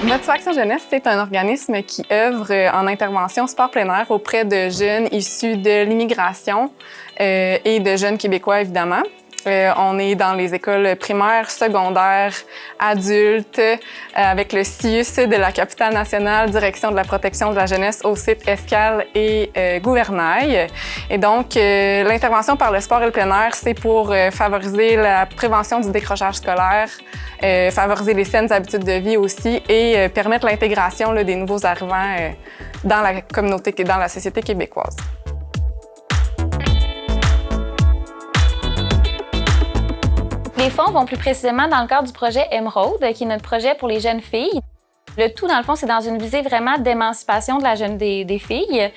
Motiv'Action Jeunesse, c'est un organisme qui œuvre en intervention sport plein air auprès de jeunes issus de l'immigration et de jeunes Québécois, évidemment. On est dans les écoles primaires, secondaires, adultes, avec le CIUS de la capitale nationale, Direction de la protection de la jeunesse au site Escale et Gouvernail. Et donc, l'intervention par le sport et le plein air, c'est pour favoriser la prévention du décrochage scolaire, favoriser les saines habitudes de vie aussi et permettre l'intégration des nouveaux arrivants dans la communauté, dans la société québécoise. Les fonds vont plus précisément dans le cadre du projet Émeraude, qui est notre projet pour les jeunes filles. Le tout, dans le fond, c'est dans une visée vraiment d'émancipation des filles,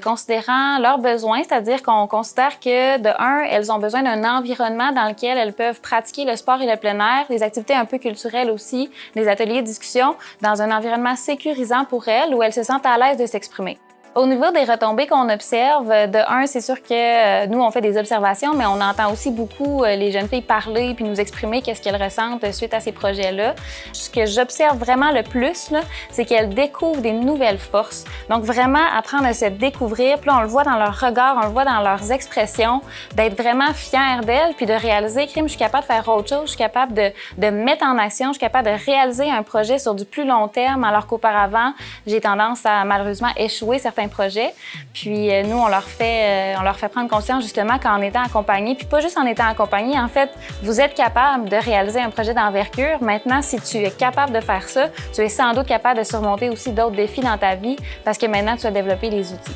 considérant leurs besoins, c'est-à-dire qu'on considère que, de un, elles ont besoin d'un environnement dans lequel elles peuvent pratiquer le sport et le plein air, des activités un peu culturelles aussi, des ateliers de discussion, dans un environnement sécurisant pour elles, où elles se sentent à l'aise de s'exprimer. Au niveau des retombées qu'on observe, de un, c'est sûr que nous, on fait des observations, mais on entend aussi beaucoup les jeunes filles parler puis nous exprimer qu'est-ce qu'elles ressentent suite à ces projets-là. Ce que j'observe vraiment le plus, c'est qu'elles découvrent des nouvelles forces. Donc, vraiment apprendre à se découvrir. Puis là, on le voit dans leur regard, on le voit dans leurs expressions, d'être vraiment fières d'elles puis de réaliser, je suis capable de faire autre chose, je suis capable de me mettre en action, je suis capable de réaliser un projet sur du plus long terme, alors qu'auparavant, j'ai tendance à malheureusement échouer certains projets. Puis nous, on leur fait prendre conscience justement qu'en étant accompagnés, puis pas juste en étant accompagnés, en fait, vous êtes capable de réaliser un projet d'envergure. Maintenant, si tu es capable de faire ça, tu es sans doute capable de surmonter aussi d'autres défis dans ta vie parce que maintenant, tu as développé les outils.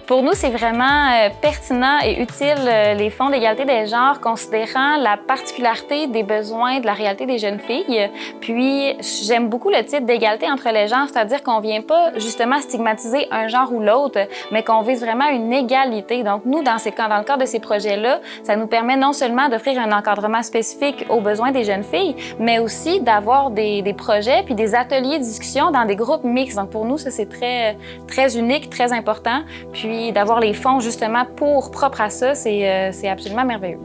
Pour nous, c'est vraiment pertinent et utile, les fonds d'égalité des genres, considérant la particularité des besoins de la réalité des jeunes filles. Puis, j'aime beaucoup le titre d'égalité entre les genres, c'est-à-dire qu'on vient pas justement stigmatiser un genre ou l'autre, mais qu'on vise vraiment une égalité. Donc, nous, dans le cadre de ces projets-là, ça nous permet non seulement d'offrir un encadrement spécifique aux besoins des jeunes filles, mais aussi d'avoir des projets puis des ateliers de discussion dans des groupes mixtes. Donc, pour nous, ça, c'est très unique, très important. Puis, d'avoir les fonds justement propres à ça, c'est absolument merveilleux.